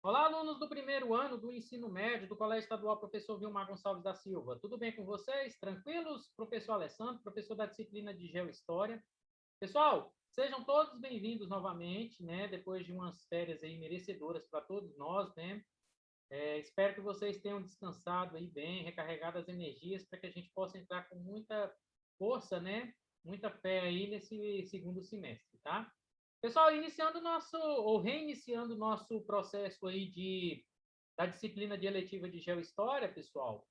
Olá, alunos do primeiro ano do ensino médio do Colégio Estadual Professor Vilmar Gonçalves da Silva. Tudo bem com vocês? Tranquilos? Professor Alessandro, professor da disciplina de Geohistória. Pessoal, sejam todos bem-vindos novamente, né? Depois de umas férias aí merecedoras para todos nós, né? Espero que vocês tenham descansado aí bem, recarregado as energias para que a gente possa entrar com muita força, né? Muita fé aí nesse segundo semestre, tá? Pessoal, iniciando nosso ou reiniciando nosso processo aí da disciplina de eletiva de Geohistória, pessoal,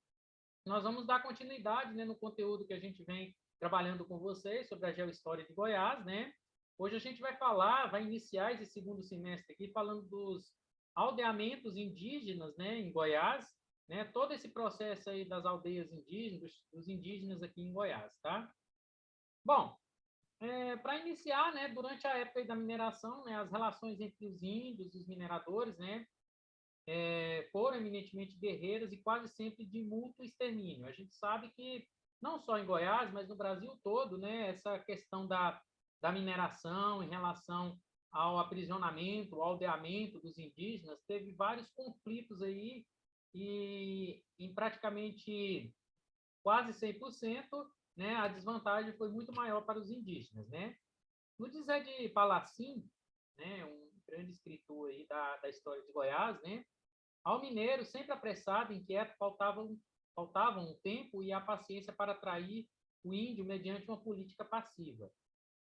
nós vamos dar continuidade, né, no conteúdo que a gente vem trabalhando com vocês sobre a Geohistória de Goiás, né? Hoje a gente vai iniciar esse segundo semestre aqui falando dos aldeamentos indígenas, né, em Goiás, né? Todo esse processo aí das aldeias indígenas, dos indígenas aqui em Goiás, tá? Bom, para iniciar, né, durante a época da mineração, né, as relações entre os índios e os mineradores, né, foram eminentemente guerreiras e quase sempre de mútuo extermínio. A gente sabe que não só em Goiás, mas no Brasil todo, né, essa questão da mineração em relação ao aprisionamento, ao aldeamento dos indígenas, teve vários conflitos aí e em praticamente quase 100%, né, a desvantagem foi muito maior para os indígenas, né? No José de Palacim, né, um grande escritor aí da história de Goiás, né, ao mineiro, sempre apressado, inquieto, faltavam o tempo e a paciência para atrair o índio mediante uma política passiva.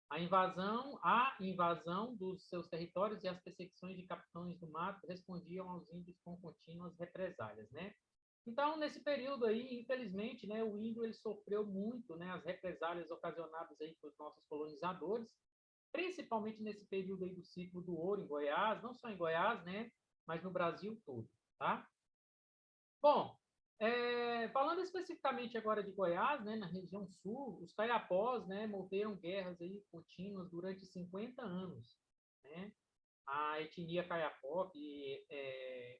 A invasão dos seus territórios e as perseguições de capitães do mato respondiam aos índios com contínuas represálias, né? Então, nesse período aí, infelizmente, né, o índio ele sofreu muito, né, as represálias ocasionadas aí pelos nossos colonizadores, principalmente nesse período aí do ciclo do ouro em Goiás, não só em Goiás, né, mas no Brasil todo, tá? Bom, falando especificamente agora de Goiás, né, na região sul, os Caiapós, né, moveram guerras aí contínuas durante 50 anos, né? A etnia Caiapó que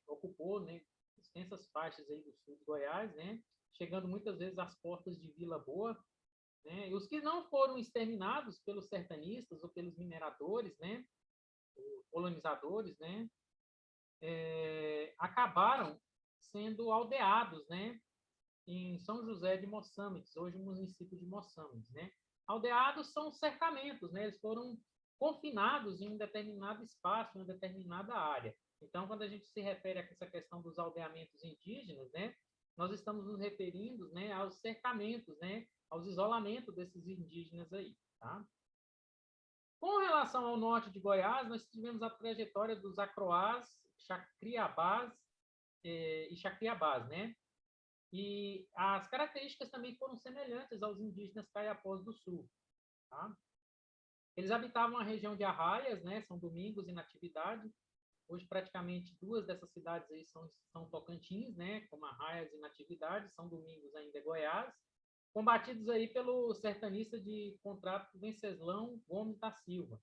ocupou, né, extensas faixas aí do sul de Goiás, né, chegando muitas vezes às portas de Vila Boa, né? E os que não foram exterminados pelos sertanistas ou pelos mineradores, né, colonizadores, né, acabaram sendo aldeados, né, em São José de Moçambiques, hoje o município de Moçambiques, né? Aldeados são cercamentos, né? Eles foram confinados em um determinado espaço, em uma determinada área. Então, quando a gente se refere a essa questão dos aldeamentos indígenas, né, nós estamos nos referindo, né, aos cercamentos, né, aos isolamentos desses indígenas aí, tá? Com relação ao norte de Goiás, nós tivemos a trajetória dos Acroás, Chacriabás e Chacriabás, né? E as características também foram semelhantes aos indígenas caiapós do sul. Tá? Eles habitavam a região de Arraias, né, São Domingos e Natividade. Hoje, praticamente, duas dessas cidades aí são Tocantins, né, como Arraias e Natividade. São Domingos ainda é Goiás. Combatidos aí pelo sertanista de contrato Venceslão Gomes da Silva.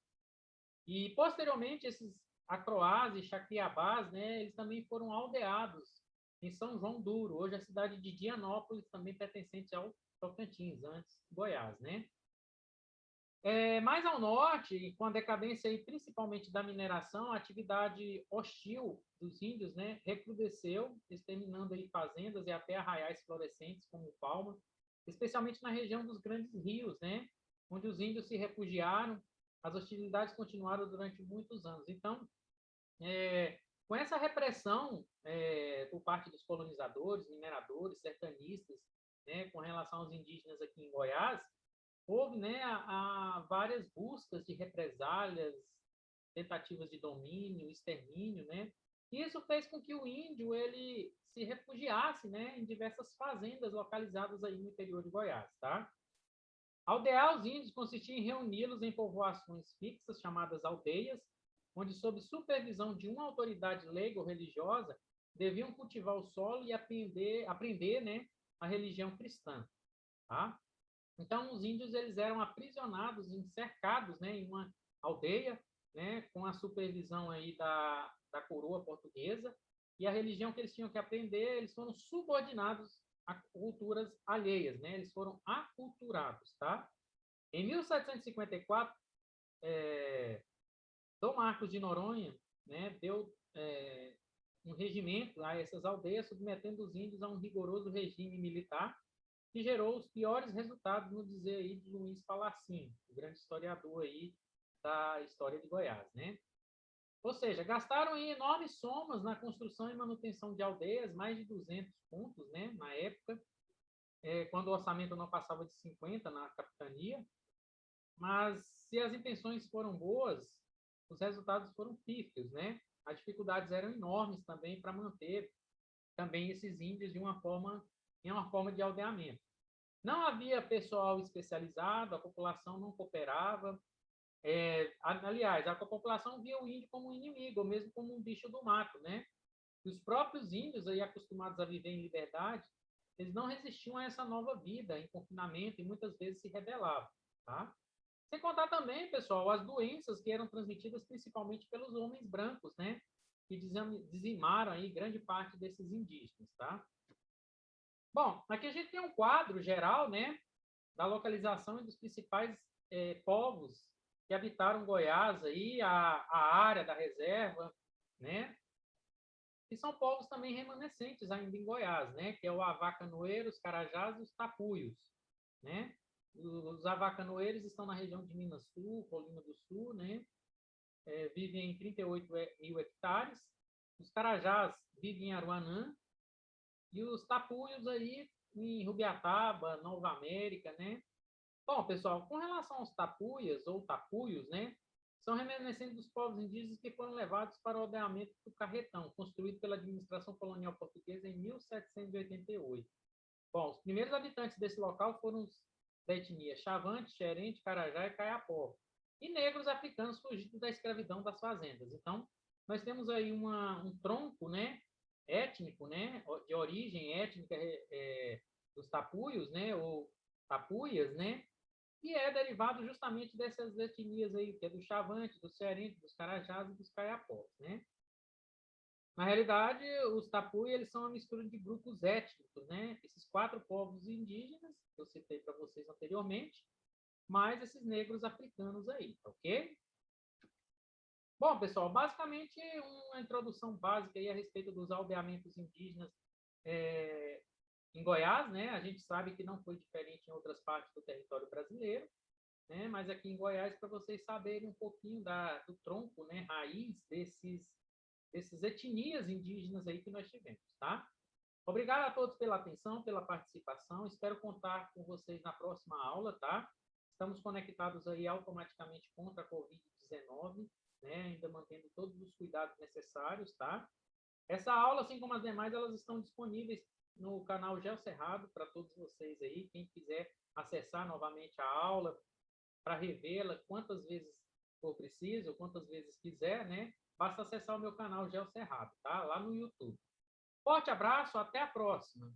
E, posteriormente, esses Acroás e Chacriabás, né, eles também foram aldeados em São João Duro, hoje a cidade de Dianópolis, também pertencente ao Tocantins, antes Goiás, né? Mais ao norte, com a decadência aí, principalmente da mineração, a atividade hostil dos índios, né, recrudesceu, exterminando aí fazendas e até arraiais florescentes como Palma, especialmente na região dos grandes rios, né, onde os índios se refugiaram. As hostilidades continuaram durante muitos anos. Então, com essa repressão por parte dos colonizadores, mineradores, sertanistas, né, com relação aos indígenas aqui em Goiás, houve, né, a várias buscas de represálias, tentativas de domínio, extermínio, né? E isso fez com que o índio ele se refugiasse, né, em diversas fazendas localizadas aí no interior de Goiás, tá? Aldear os índios consistia em reuni-los em povoações fixas, chamadas aldeias, onde, sob supervisão de uma autoridade leiga ou religiosa, deviam cultivar o solo e aprender, né, a religião cristã. Tá? Então, os índios eles eram aprisionados, cercados, né, em uma aldeia, né, com a supervisão aí da coroa portuguesa, e a religião que eles tinham que aprender, eles foram subordinados a culturas alheias, né? Eles foram aculturados, tá? Em 1754, Dom Marcos de Noronha, né, deu um regimento a essas aldeias, submetendo os índios a um rigoroso regime militar, que gerou os piores resultados, no dizer aí de Luiz Palacino, o grande historiador aí da história de Goiás, né? Ou seja, gastaram enormes somas na construção e manutenção de aldeias, mais de 200 pontos, né, na época, quando o orçamento não passava de 50 na capitania. Mas se as intenções foram boas, os resultados foram pífios, né? As dificuldades eram enormes também para manter também esses índios em uma forma de aldeamento. Não havia pessoal especializado, a população não cooperava. Aliás, a população via o índio como um inimigo, ou mesmo como um bicho do mato, né? E os próprios índios, aí, acostumados a viver em liberdade, eles não resistiam a essa nova vida, em confinamento, e muitas vezes se rebelavam, tá? Sem contar também, pessoal, as doenças que eram transmitidas principalmente pelos homens brancos, né? Que dizimaram aí grande parte desses indígenas, tá? Bom, aqui a gente tem um quadro geral, né? Da localização e dos principais povos que habitaram Goiás, aí, a área da reserva, né? E são povos também remanescentes ainda em Goiás, né? Que é o Avacanoeiro, os Carajás e os Tapuios, né? Os avacanoeiros estão na região de Minas Sul, Colina do Sul, né? Vivem em 38 mil hectares. Os Carajás vivem em Aruanã. E os tapuios aí em Rubiataba, Nova América, né? Bom, pessoal, com relação aos tapuias ou tapuios, né? São remanescentes dos povos indígenas que foram levados para o aldeamento do Carretão, construído pela administração colonial portuguesa em 1788. Bom, os primeiros habitantes desse local foram os da etnia Chavante, Xerente, Carajá e Caiapó, e negros africanos fugidos da escravidão das fazendas. Então, nós temos aí um tronco, né, étnico, né, de origem étnica dos tapuios, né, ou tapuias, né, e é derivado justamente dessas etnias aí, que é do Chavante, do Xerente, dos Carajás e dos Caiapós, né. Na realidade, os tapuia, eles são uma mistura de grupos étnicos, né? Esses 4 povos indígenas, que eu citei para vocês anteriormente, mais esses negros africanos aí, ok? Bom, pessoal, basicamente uma introdução básica aí a respeito dos aldeamentos indígenas em Goiás, né? A gente sabe que não foi diferente em outras partes do território brasileiro, né? Mas aqui em Goiás, para vocês saberem um pouquinho do tronco, né? Raiz dessas etnias indígenas aí que nós tivemos, tá? Obrigado a todos pela atenção, pela participação. Espero contar com vocês na próxima aula, tá? Estamos conectados aí automaticamente contra a Covid-19, né? Ainda mantendo todos os cuidados necessários, tá? Essa aula, assim como as demais, elas estão disponíveis no canal GeoCerrado para todos vocês aí. Quem quiser acessar novamente a aula para revê-la quantas vezes for preciso, quantas vezes quiser, né? Basta acessar o meu canal GeoCerrado, tá? Lá no YouTube. Forte abraço, até a próxima!